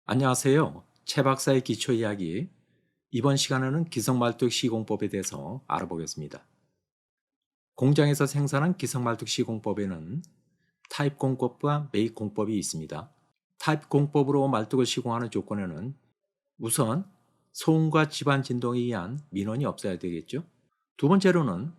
안녕하세요. 최 박사의 기초 이야기. 이번 시간에는 기성말뚝 시공법에 대해서 알아보겠습니다. 공장에서 생산한 기성말뚝 시공법에는 타입 공법과 매입 공법이 있습니다. 타입 공법으로 말뚝을 시공하는 조건에는 우선 소음과 집안 진동에 의한 민원이 없어야 되겠죠. 두 번째로는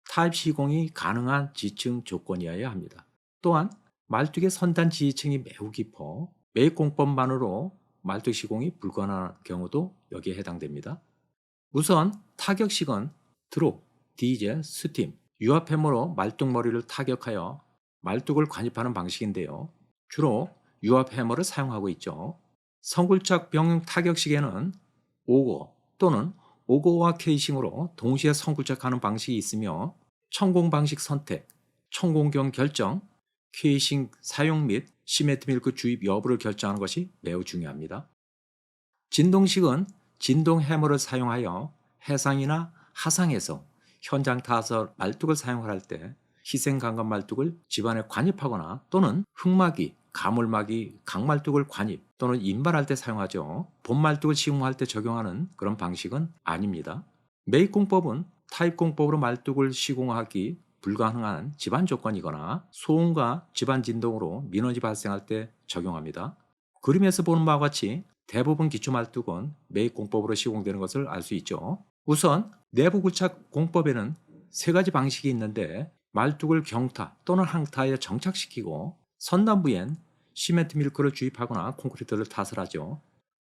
타입 시공이 가능한 지층 조건이어야 합니다. 또한 말뚝의 선단 지지층이 매우 깊어 매입 공법만으로 말뚝 시공이 불가능한 경우도 여기에 해당됩니다. 우선 타격식은 드롭, 디젤, 스팀, 유압 해머로 말뚝 머리를 타격하여 말뚝을 관입하는 방식인데요. 주로 유압 해머를 사용하고 있죠. 성굴착 병용 타격식에는 오거 또는 오거와 케이싱으로 동시에 성굴착하는 방식이 있으며 천공 방식 선택, 천공경 결정, 케이싱 사용 및 시멘트 밀크 주입 여부를 결정하는 것이 매우 중요합니다. 진동식은 진동 해머를 사용하여 해상이나 하상에서 현장 타서 말뚝을 사용할 때 희생 강간 말뚝을 집안에 관입하거나 또는 흙막이, 가물막이, 강말뚝을 관입 또는 인발할 때 사용하죠. 본말뚝을 시공할 때 적용하는 그런 방식은 아닙니다. 매입 공법은 타입 공법으로 말뚝을 시공하기 불가능한 집안 조건이거나 소음과 집안 진동으로 민원이 발생할 때 적용합니다. 그림에서 보는 바와 같이 대부분 기초 말뚝은 매입 공법으로 시공되는 것을 알 수 있죠. 우선 내부 굴착 공법에는 세 가지 방식이 있는데 말뚝을 경타 또는 항타에 정착시키고 선단부엔 시멘트 밀크를 주입하거나 콘크리트를 타설하죠.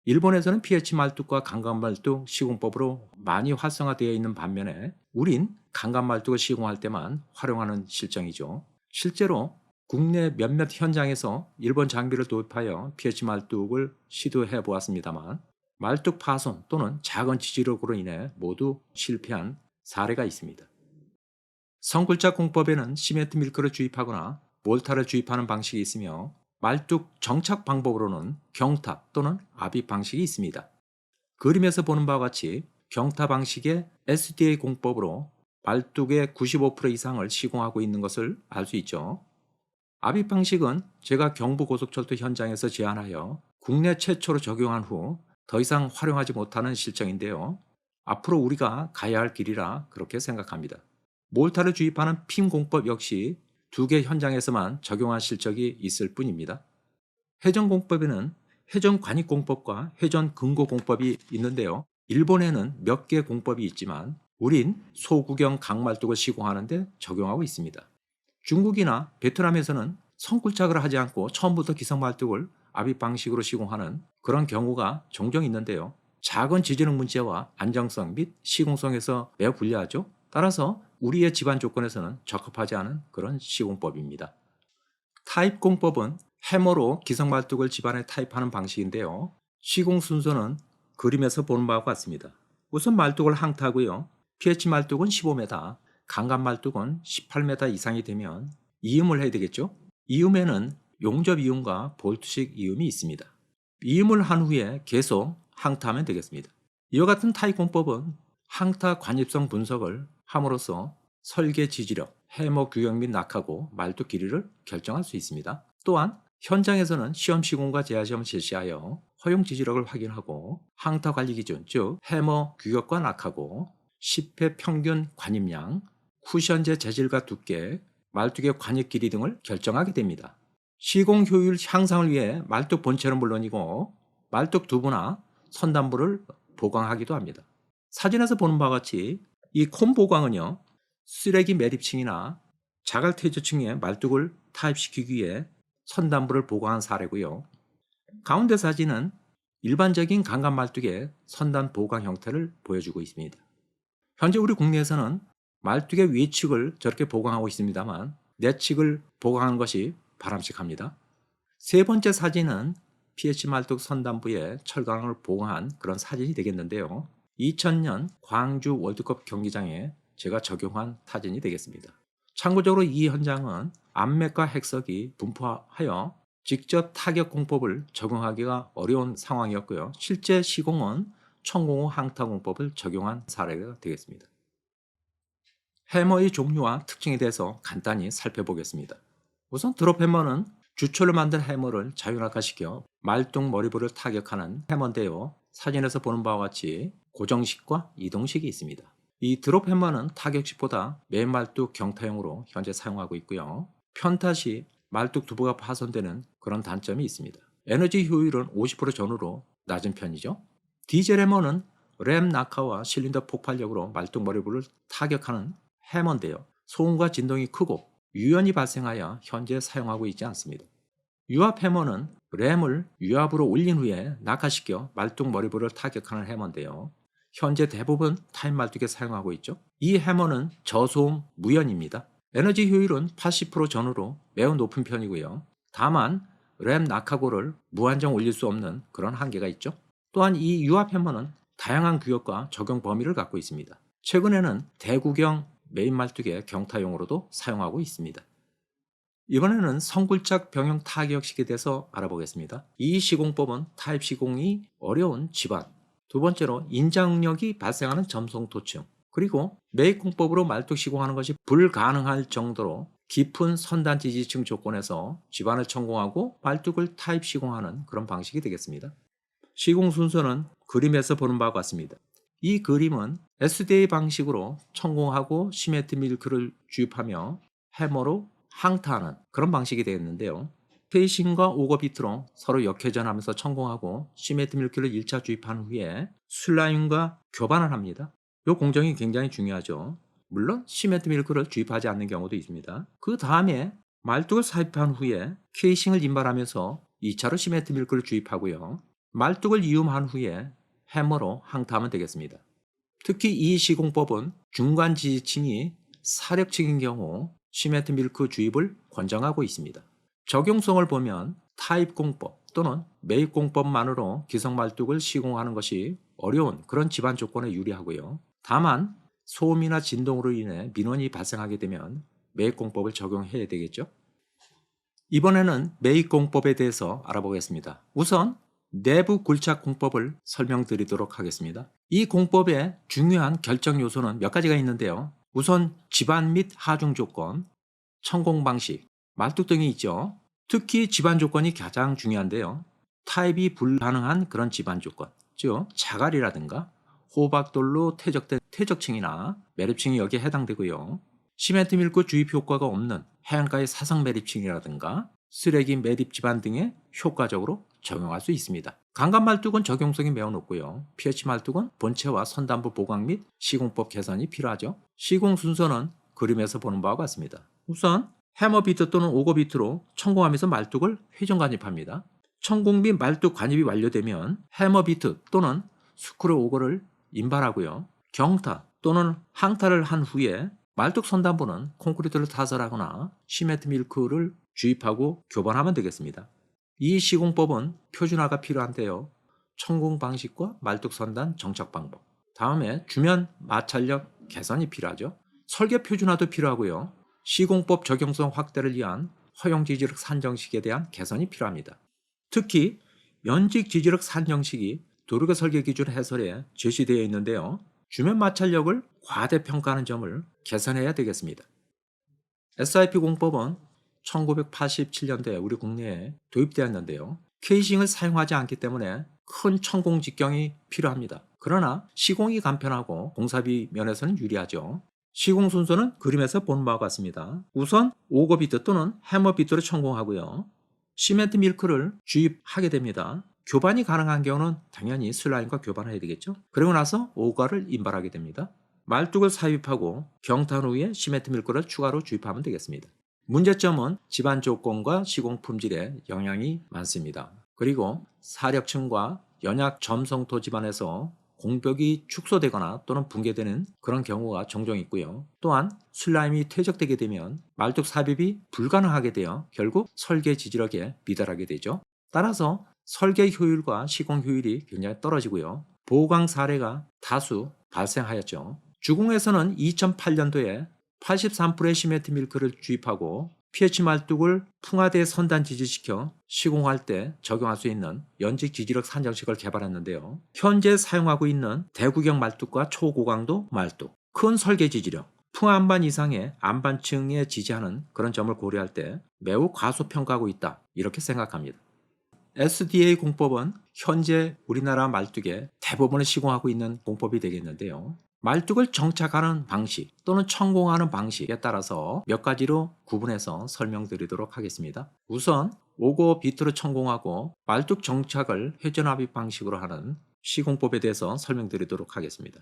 일본에서는 pH 말뚝과 강간 말뚝 시공법으로 많이 활성화되어 있는 반면에 우린 강간 말뚝을 시공할 때만 활용하는 실정이죠. 실제로 국내 몇몇 현장에서 일본 장비를 도입하여 pH 말뚝을 시도해 보았습니다만 말뚝 파손 또는 작은 지지력으로 인해 모두 실패한 사례가 있습니다. 성굴착 공법에는 시멘트 밀크를 주입하거나 몰타를 주입하는 방식이 있으며 말뚝 정착 방법으로는 경타 또는 압입 방식이 있습니다. 그림에서 보는 바와 같이 경타 방식의 SDA 공법으로 말뚝의 95% 이상을 시공하고 있는 것을 알 수 있죠. 압입 방식은 제가 경부고속철도 현장에서 제안하여 국내 최초로 적용한 후 더 이상 활용하지 못하는 실정인데요. 앞으로 우리가 가야 할 길이라 그렇게 생각합니다. 몰타를 주입하는 핀 공법 역시 두 개 현장에서만 적용한 실적이 있을 뿐입니다. 회전 공법에는 회전 관입 공법과 회전 근고 공법이 있는데요. 일본에는 몇 개 공법이 있지만 우린 소구경 강말뚝을 시공하는데 적용하고 있습니다. 중국이나 베트남에서는 성굴착을 하지 않고 처음부터 기성말뚝을 압입 방식으로 시공하는 그런 경우가 종종 있는데요. 작은 지지능 문제와 안정성 및 시공성에서 매우 불리하죠. 따라서 우리의 집안 조건에서는 적합하지 않은 그런 시공법입니다. 타입 공법은 해머로 기성말뚝을 집안에 타입하는 방식인데요. 시공 순서는 그림에서 보는 바와 같습니다. 우선 말뚝을 항타하고요. pH 말뚝은 15m, 강간 말뚝은 18m 이상이 되면 이음을 해야 되겠죠. 이음에는 용접 이음과 볼트식 이음이 있습니다. 이음을 한 후에 계속 항타하면 되겠습니다. 이와 같은 타입 공법은 항타 관입성 분석을 함으로써 설계 지지력, 해머 규격 및 낙하고 말뚝 길이를 결정할 수 있습니다. 또한 현장에서는 시험 시공과 재하 시험을 실시하여 허용 지지력을 확인하고 항타 관리 기준, 즉 해머 규격과 낙하고 10회 평균 관입량, 쿠션재 재질과 두께, 말뚝의 관입 길이 등을 결정하게 됩니다. 시공 효율 향상을 위해 말뚝 본체는 물론이고 말뚝 두부나 선단부를 보강하기도 합니다. 사진에서 보는 바와 같이 이 콤 보강은요, 쓰레기 매립층이나 자갈 퇴조층에 말뚝을 타입시키기 위해 선단부를 보강한 사례고요. 가운데 사진은 일반적인 강간 말뚝의 선단 보강 형태를 보여주고 있습니다. 현재 우리 국내에서는 말뚝의 위측을 저렇게 보강하고 있습니다만 내측을 보강하는 것이 바람직합니다. 세 번째 사진은 pH 말뚝 선단부에 철강을 보강한 그런 사진이 되겠는데요. 2000년 광주 월드컵 경기장에 제가 적용한 사진이 되겠습니다. 참고적으로 이 현장은 암맥과 핵석이 분포하여 직접 타격 공법을 적용하기가 어려운 상황이었고요. 실제 시공은 천공호 항타 공법을 적용한 사례가 되겠습니다. 해머의 종류와 특징에 대해서 간단히 살펴보겠습니다. 우선 드롭 해머는 주철로 만든 해머를 자유낙하시켜 말뚝 머리부를 타격하는 해머인데요. 사진에서 보는 바와 같이 고정식과 이동식이 있습니다. 이 드롭 해머는 타격식보다 맨 말뚝 경타용으로 현재 사용하고 있고요. 편타 시 말뚝 두부가 파손되는 그런 단점이 있습니다. 에너지 효율은 50% 전후로 낮은 편이죠. 디젤 해머는 램 낙하와 실린더 폭발력으로 말뚝 머리부를 타격하는 해머인데요. 소음과 진동이 크고 유연이 발생하여 현재 사용하고 있지 않습니다. 유압 해머는 램을 유압으로 올린 후에 낙하시켜 말뚝 머리부를 타격하는 해머인데요. 현재 대부분 타임 말뚝에 사용하고 있죠. 이 해머는 저소음 무연입니다. 에너지 효율은 80% 전후로 매우 높은 편이고요. 다만 램 낙하고를 무한정 올릴 수 없는 그런 한계가 있죠. 또한 이 유압 해머는 다양한 규격과 적용 범위를 갖고 있습니다. 최근에는 대구경 메인 말뚝의 경타용으로도 사용하고 있습니다. 이번에는 성굴착 병용 타격식에 대해서 알아보겠습니다. 이 시공법은 타입 시공이 어려운 집안, 두 번째로 인장력이 발생하는 점성토층, 그리고 매입공법으로 말뚝 시공하는 것이 불가능할 정도로 깊은 선단 지지층 조건에서 집안을 천공하고 말뚝을 타입 시공하는 그런 방식이 되겠습니다. 시공 순서는 그림에서 보는 바와 같습니다. 이 그림은 SDA 방식으로 천공하고 시멘트 밀크를 주입하며 해머로 항타하는 그런 방식이 되겠는데요. 페이싱과 오거비트로 서로 역회전하면서 천공하고 시멘트 밀크를 1차 주입한 후에 슬라임과 교반을 합니다. 이 공정이 굉장히 중요하죠. 물론 시멘트 밀크를 주입하지 않는 경우도 있습니다. 그 다음에 말뚝을 삽입한 후에 케이싱을 인발하면서 2차로 시멘트 밀크를 주입하고요. 말뚝을 이음한 후에 해머로 항타하면 되겠습니다. 특히 이 시공법은 중간 지지층이 사력층인 경우 시멘트 밀크 주입을 권장하고 있습니다. 적용성을 보면 타입 공법 또는 매입 공법만으로 기성 말뚝을 시공하는 것이 어려운 그런 집안 조건에 유리하고요. 다만 소음이나 진동으로 인해 민원이 발생하게 되면 매입 공법을 적용해야 되겠죠. 이번에는 매입 공법에 대해서 알아보겠습니다. 우선 내부 굴착 공법을 설명드리도록 하겠습니다. 이 공법의 중요한 결정 요소는 몇 가지가 있는데요. 우선 집안 및 하중 조건, 천공 방식, 말뚝 등이 있죠. 특히 집안 조건이 가장 중요한데요. 타입이 불가능한 그런 집안 조건, 즉 자갈이라든가 호박돌로 퇴적된 퇴적층이나 매립층이 여기에 해당되고요. 시멘트 밀크 주입 효과가 없는 해안가의 사성 매립층이라든가 쓰레기 매립 집안 등에 효과적으로 적용할 수 있습니다. 강간 말뚝은 적용성이 매우 높고요. pH 말뚝은 본체와 선단부 보강 및 시공법 개선이 필요하죠. 시공 순서는 그림에서 보는 바와 같습니다. 우선 해머 비트 또는 오거 비트로 천공하면서 말뚝을 회전 관입합니다. 천공 및 말뚝 관입이 완료되면 해머 비트 또는 스크류 오거를 인발하고요. 경타 또는 항타를 한 후에 말뚝 선단부는 콘크리트를 타설하거나 시멘트 밀크를 주입하고 교반하면 되겠습니다. 이 시공법은 표준화가 필요한데요. 천공 방식과 말뚝 선단 정착 방법, 다음에 주면 마찰력 개선이 필요하죠. 설계 표준화도 필요하고요. 시공법 적용성 확대를 위한 허용 지지력 산정식에 대한 개선이 필요합니다. 특히 연직 지지력 산정식이 도로교 설계 기준 해설에 제시되어 있는데요. 주면 마찰력을 과대평가하는 점을 개선해야 되겠습니다. SIP 공법은 1987년도에 우리 국내에 도입되었는데요. 케이싱을 사용하지 않기 때문에 큰 천공 직경이 필요합니다. 그러나 시공이 간편하고 공사비 면에서는 유리하죠. 시공 순서는 그림에서 본 바와 같습니다. 우선 오거 비트 또는 해머 비트로 천공하고요. 시멘트 밀크를 주입하게 됩니다. 교반이 가능한 경우는 당연히 슬라임과 교반을 해야 되겠죠. 그리고 나서 오거를 인발하게 됩니다. 말뚝을 삽입하고 경탄 후에 시멘트 밀크를 추가로 주입하면 되겠습니다. 문제점은 집안 조건과 시공 품질에 영향이 많습니다. 그리고 사력층과 연약 점성토 집안에서 공벽이 축소되거나 또는 붕괴되는 그런 경우가 종종 있고요. 또한 슬라임이 퇴적되게 되면 말뚝 삽입이 불가능하게 되어 결국 설계 지지력에 미달하게 되죠. 따라서 설계 효율과 시공 효율이 굉장히 떨어지고요. 보강 사례가 다수 발생하였죠. 주공에서는 2008년도에 83%의 시멘트 밀크를 주입하고 pH 말뚝을 풍화대 선단 지지시켜 시공할 때 적용할 수 있는 연직 지지력 산정식을 개발했는데요. 현재 사용하고 있는 대구경 말뚝과 초고강도 말뚝, 큰 설계 지지력, 풍안반 이상의 안반층에 지지하는 그런 점을 고려할 때 매우 과소평가하고 있다, 이렇게 생각합니다. SDA 공법은 현재 우리나라 말뚝의 대부분을 시공하고 있는 공법이 되겠는데요. 말뚝을 정착하는 방식 또는 천공하는 방식에 따라서 몇 가지로 구분해서 설명드리도록 하겠습니다. 우선 오고 비트로 천공하고 말뚝 정착을 회전압입 방식으로 하는 시공법에 대해서 설명드리도록 하겠습니다.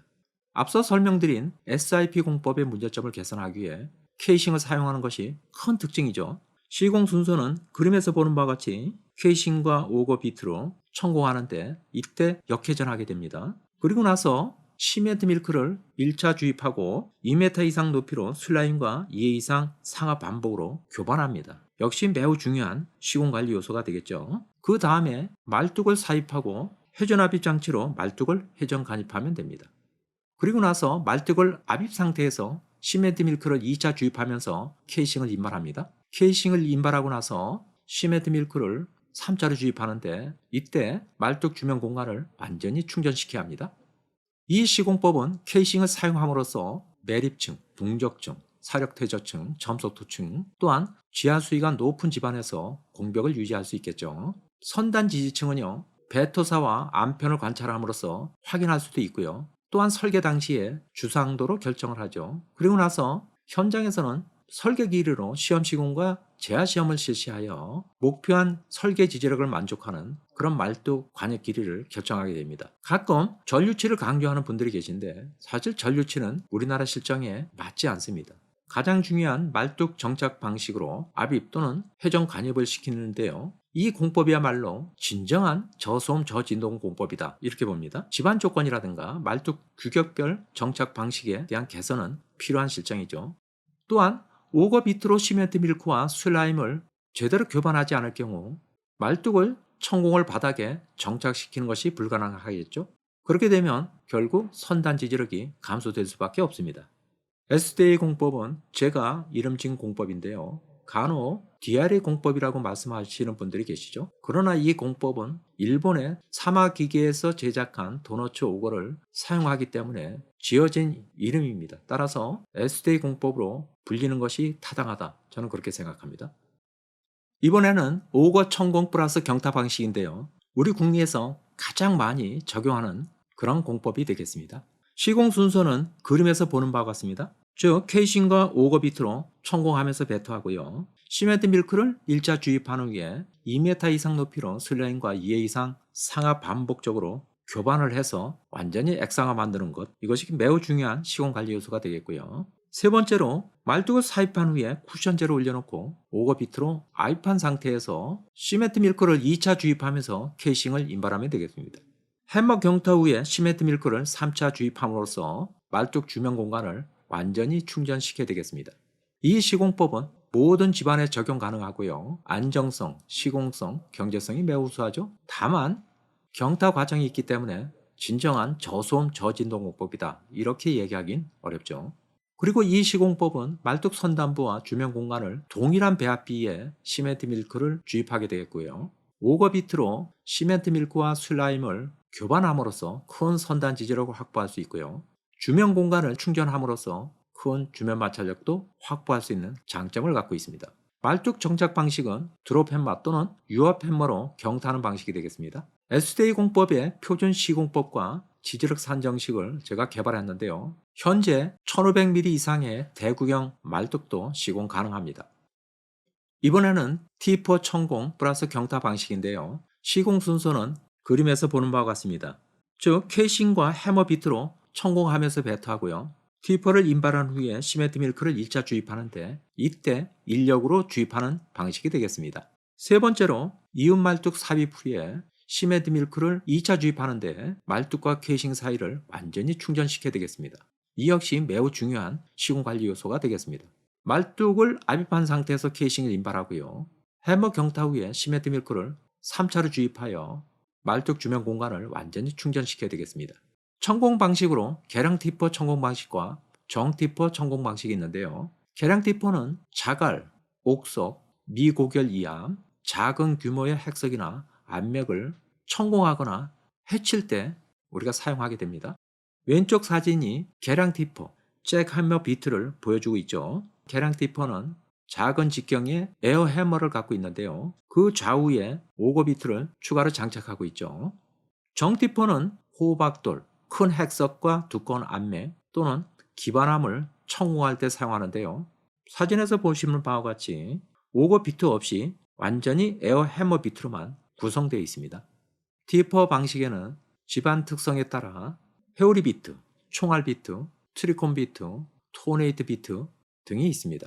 앞서 설명드린 SIP 공법의 문제점을 개선하기 위해 케이싱을 사용하는 것이 큰 특징이죠. 시공 순서는 그림에서 보는 바와 같이 케이싱과 오거 비트로 천공하는데 이때 역회전하게 됩니다. 그리고 나서 시멘트 밀크를 1차 주입하고 2m 이상 높이로 슬라임과 2회 이상 상하 반복으로 교반합니다. 역시 매우 중요한 시공관리 요소가 되겠죠. 그 다음에 말뚝을 사입하고 회전압입 장치로 말뚝을 회전 간입하면 됩니다. 그리고 나서 말뚝을 압입 상태에서 시멘트 밀크를 2차 주입하면서 케이싱을 인발합니다. 케이싱을 인발하고 나서 시멘트 밀크를 3차로 주입하는데 이때 말뚝 주변 공간을 완전히 충전시켜야 합니다. 이 시공법은 케이싱을 사용함으로써 매립층, 동적층, 사력퇴저층, 점속토층 또한 지하 수위가 높은 집안에서 공벽을 유지할 수 있겠죠. 선단 지지층은요, 배토사와 암편을 관찰함으로써 확인할 수도 있고요. 또한 설계 당시에 주상도로 결정을 하죠. 그리고 나서 현장에서는 설계 길이로 시험 시공과 재하 시험을 실시하여 목표한 설계 지지력을 만족하는 그런 말뚝 관역 길이를 결정하게 됩니다. 가끔 전류치를 강조하는 분들이 계신데 사실 전류치는 우리나라 실정에 맞지 않습니다. 가장 중요한 말뚝 정착 방식으로 압입 또는 회전 간입을 시키는데요. 이 공법이야말로 진정한 저소음 저진동 공법이다, 이렇게 봅니다. 집안 조건이라든가 말뚝 규격별 정착 방식에 대한 개선은 필요한 실정이죠. 또한 오거 비트로 시멘트 밀크와 슬라임을 제대로 교반하지 않을 경우 말뚝을 천공을 바닥에 정착시키는 것이 불가능하겠죠. 그렇게 되면 결국 선단 지지력이 감소될 수밖에 없습니다. SDA 공법은 제가 이름 지은 공법인데요. 간혹 DRA 공법이라고 말씀하시는 분들이 계시죠. 그러나 이 공법은 일본의 사마기계에서 제작한 도너츠 오거를 사용하기 때문에 지어진 이름입니다. 따라서 SDA 공법으로 불리는 것이 타당하다, 저는 그렇게 생각합니다. 이번에는 오거 천공 플러스 경타 방식인데요. 우리 국내에서 가장 많이 적용하는 그런 공법이 되겠습니다. 시공 순서는 그림에서 보는 바와 같습니다. 즉 케이싱과 오거 비트로 천공하면서 배터하고요. 시멘트 밀크를 1차 주입한 후에 2m 이상 높이로 슬라임과 2회 이상 상하 반복적으로 교반을 해서 완전히 액상화 만드는 것, 이것이 매우 중요한 시공 관리 요소가 되겠고요. 세 번째로 말뚝을 사입한 후에 쿠션제를 올려놓고 오거 비트로 아입한 상태에서 시멘트 밀크를 2차 주입하면서 케이싱을 인발하면 되겠습니다. 해머 경타 후에 시멘트 밀크를 3차 주입함으로써 말뚝 주변 공간을 완전히 충전시켜야 되겠습니다. 이 시공법은 모든 집안에 적용 가능하고요. 안정성, 시공성, 경제성이 매우 우수하죠. 다만 경타 과정이 있기 때문에 진정한 저소음 저진동 공법이다, 이렇게 얘기하긴 어렵죠. 그리고 이 시공법은 말뚝 선단부와 주변 공간을 동일한 배합 비에 시멘트 밀크를 주입하게 되겠고요. 오거 비트로 시멘트 밀크와 슬라임을 교반함으로써 큰 선단 지지력을 확보할 수 있고요. 주변 공간을 충전함으로써 큰 주변 마찰력도 확보할 수 있는 장점을 갖고 있습니다. 말뚝 정착 방식은 드롭 햄머 또는 유압 햄머로 경타하는 방식이 되겠습니다. SDA 공법의 표준 시공법과 지지력 산정식을 제가 개발했는데요. 현재 1500mm 이상의 대구경 말뚝도 시공 가능합니다. 이번에는 T4 천공 플러스 경타 방식인데요. 시공 순서는 그림에서 보는 바와 같습니다. 즉 케이싱과 해머 비트로 천공하면서 배터하고요. T4를 인발한 후에 시멘트 밀크를 1차 주입하는데 이때 인력으로 주입하는 방식이 되겠습니다. 세 번째로 이음 말뚝 삽입 후에 시멘트 밀크를 2차 주입하는데 말뚝과 케이싱 사이를 완전히 충전시켜야 되겠습니다. 이 역시 매우 중요한 시공관리 요소가 되겠습니다. 말뚝을 압입한 상태에서 케이싱을 인발하고요. 해머 경타 후에 시멘트 밀크를 3차로 주입하여 말뚝 주변 공간을 완전히 충전시켜야 되겠습니다. 천공 방식으로 계량 티퍼 천공 방식과 정 티퍼 천공 방식이 있는데요. 계량 티퍼는 자갈, 옥석, 미고결 이암, 작은 규모의 핵석이나 압력을 천공하거나 해칠 때 우리가 사용하게 됩니다. 왼쪽 사진이 계량 티퍼, 잭해머 비트를 보여주고 있죠. 계량 티퍼는 작은 직경의 에어 해머를 갖고 있는데요. 그 좌우에 오거 비트를 추가로 장착하고 있죠. 정 티퍼는 호박돌, 큰 핵석과 두꺼운 암맥 또는 기반함을 청우할 때 사용하는데요. 사진에서 보시는 바와 같이 오거 비트 없이 완전히 에어 해머 비트로만 구성되어 있습니다. 티퍼 방식에는 집안 특성에 따라 회오리 비트, 총알 비트, 트리콘 비트, 토네이트 비트 등이 있습니다.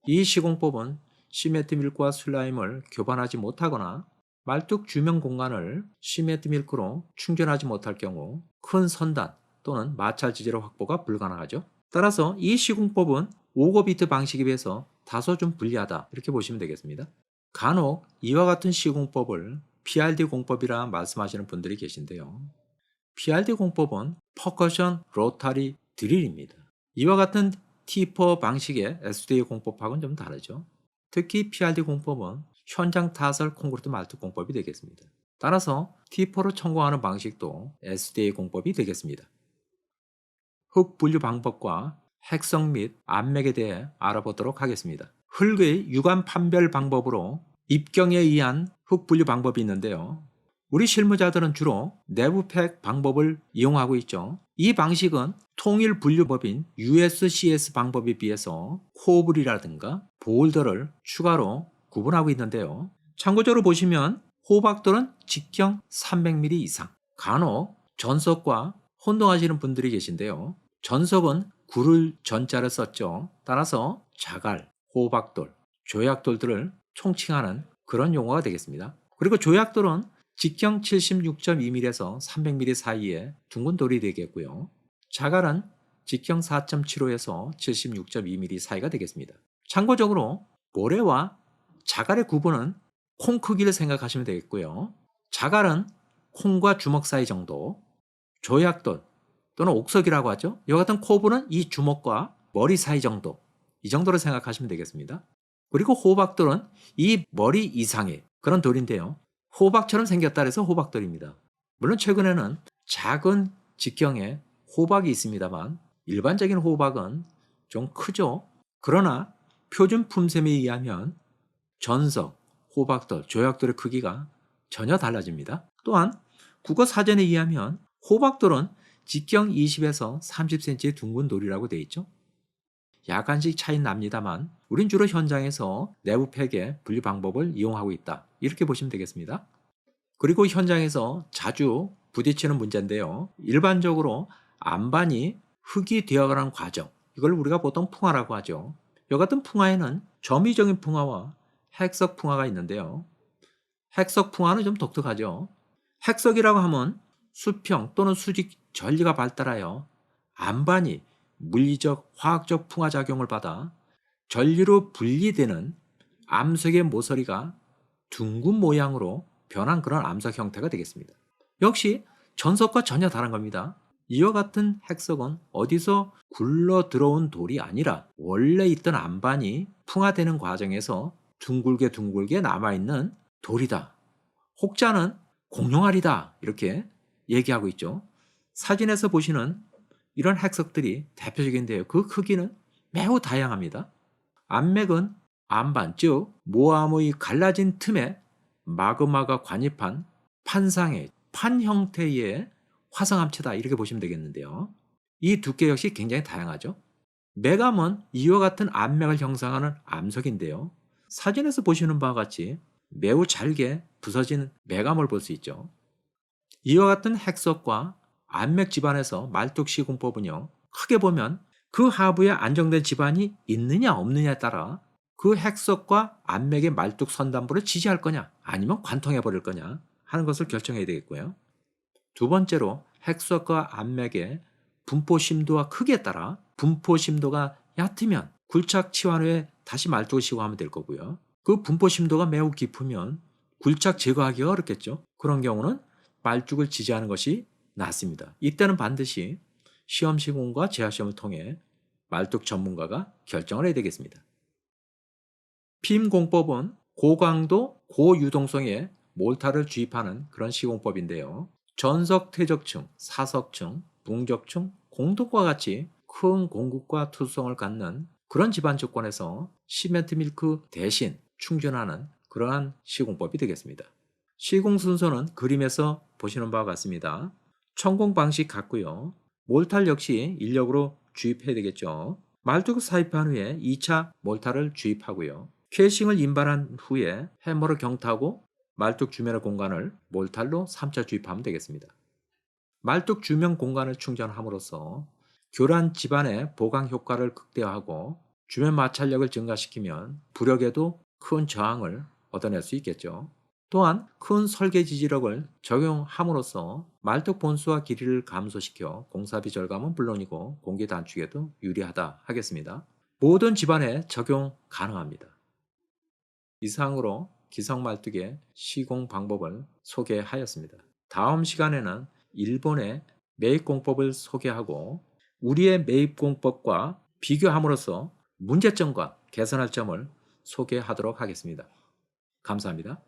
이 시공법은 시멘트 밀크와 슬라임을 교반하지 못하거나 말뚝 주변 공간을 시멘트 밀크로 충전하지 못할 경우 큰 선단 또는 마찰 지지로 확보가 불가능하죠. 따라서 이 시공법은 오거 비트 방식에 비해서 다소 좀 불리하다 이렇게 보시면 되겠습니다. 간혹 이와 같은 시공법을 PRD 공법이라 말씀하시는 분들이 계신데요. PRD 공법은 퍼커션 로타리 드릴입니다. 이와 같은 티퍼 방식의 SDA 공법하고는 좀 다르죠. 특히 PRD 공법은 현장 타설 콘크리트 말뚝 공법이 되겠습니다. 따라서 티퍼로 청구하는 방식도 SDA 공법이 되겠습니다. 흙 분류 방법과 핵성 및 암맥에 대해 알아보도록 하겠습니다. 흙의 유관 판별 방법으로 입경에 의한 흙 분류 방법이 있는데요. 우리 실무자들은 주로 내부팩 방법을 이용하고 있죠. 이 방식은 통일 분류법인 USCS 방법에 비해서 호불이라든가 보울더를 추가로 구분하고 있는데요. 참고적으로 보시면 호박돌은 직경 300mm 이상, 간혹 전석과 혼동하시는 분들이 계신데요. 전석은 구를 전자를 썼죠. 따라서 자갈, 호박돌, 조약돌들을 총칭하는 그런 용어가 되겠습니다. 그리고 조약돌은 직경 76.2mm에서 300mm 사이에 둥근 돌이 되겠고요. 자갈은 직경 4.75에서 76.2mm 사이가 되겠습니다. 참고적으로 모래와 자갈의 구분은 콩 크기를 생각하시면 되겠고요. 자갈은 콩과 주먹 사이 정도, 조약돌 또는 옥석이라고 하죠. 이 같은 코브는 이 주먹과 머리 사이 정도, 이 정도로 생각하시면 되겠습니다. 그리고 호박돌은 이 머리 이상의 그런 돌인데요. 호박처럼 생겼다 해서 호박돌입니다. 물론 최근에는 작은 직경에 호박이 있습니다만 일반적인 호박은 좀 크죠. 그러나 표준 품셈에 의하면 전석, 호박돌, 조약돌의 크기가 전혀 달라집니다. 또한 국어 사전에 의하면 호박돌은 직경 20에서 30cm의 둥근 돌이라고 되어 있죠. 약간씩 차이는 납니다만 우린 주로 현장에서 내부 팩의 분류 방법을 이용하고 있다. 이렇게 보시면 되겠습니다. 그리고 현장에서 자주 부딪히는 문제인데요. 일반적으로 안반이 흙이 되어가는 과정, 이걸 우리가 보통 풍화라고 하죠. 이 같은 풍화에는 점유적인 풍화와 핵석 풍화가 있는데요. 핵석 풍화는 좀 독특하죠. 핵석이라고 하면 수평 또는 수직 전리가 발달하여 안반이 물리적, 화학적 풍화 작용을 받아 전리로 분리되는 암석의 모서리가 둥근 모양으로 변한 그런 암석 형태가 되겠습니다. 역시 전석과 전혀 다른 겁니다. 이와 같은 핵석은 어디서 굴러 들어온 돌이 아니라 원래 있던 안반이 풍화되는 과정에서 둥글게 남아있는 돌이다. 혹자는 공룡알이다. 이렇게 얘기하고 있죠. 사진에서 보시는 이런 핵석들이 대표적인데요. 그 크기는 매우 다양합니다. 암맥은 안반, 즉 모암의 갈라진 틈에 마그마가 관입한 판상의 판 형태의 화성암체다 이렇게 보시면 되겠는데요. 이 두께 역시 굉장히 다양하죠. 매감은 이와 같은 암맥을 형성하는 암석인데요. 사진에서 보시는 바와 같이 매우 잘게 부서진 매감을 볼 수 있죠. 이와 같은 핵석과 암맥 집안에서 말뚝 시공법은요. 크게 보면 그 하부에 안정된 집안이 있느냐 없느냐에 따라 그 핵석과 암맥의 말뚝 선단부를 지지할 거냐 아니면 관통해 버릴 거냐 하는 것을 결정해야 되겠고요. 두 번째로 핵석과 암맥의 분포 심도와 크기에 따라 분포 심도가 얕으면 굴착 치환 후에 다시 말뚝을 시공하면 될 거고요. 그 분포 심도가 매우 깊으면 굴착 제거하기가 어렵겠죠. 그런 경우는 말뚝을 지지하는 것이 낫습니다. 이때는 반드시 시험 시공과 재하 시험을 통해 말뚝 전문가가 결정을 해야 되겠습니다. 핌 공법은 고강도 고유동성의 몰타를 주입하는 그런 시공법인데요. 전석 퇴적층, 사석층, 붕적층, 공독과 같이 큰 공급과 투수성을 갖는 그런 집안 조건에서 시멘트 밀크 대신 충전하는 그러한 시공법이 되겠습니다. 시공 순서는 그림에서 보시는 바와 같습니다. 천공 방식 같고요. 몰탈 역시 인력으로 주입해야 되겠죠. 말뚝을 삽입한 후에 2차 몰탈을 주입하고요. 캐싱을 인발한 후에 해머를 경타하고 말뚝 주변의 공간을 몰탈로 3차 주입하면 되겠습니다. 말뚝 주변 공간을 충전함으로써 교란 집안의 보강 효과를 극대화하고 주변 마찰력을 증가시키면 부력에도 큰 저항을 얻어낼 수 있겠죠. 또한 큰 설계 지지력을 적용함으로써 말뚝 본수와 길이를 감소시켜 공사비 절감은 물론이고 공기 단축에도 유리하다 하겠습니다. 모든 집안에 적용 가능합니다. 이상으로 기성말뚝의 시공 방법을 소개하였습니다. 다음 시간에는 일본의 매입공법을 소개하고 우리의 매입공법과 비교함으로써 문제점과 개선할 점을 소개하도록 하겠습니다. 감사합니다.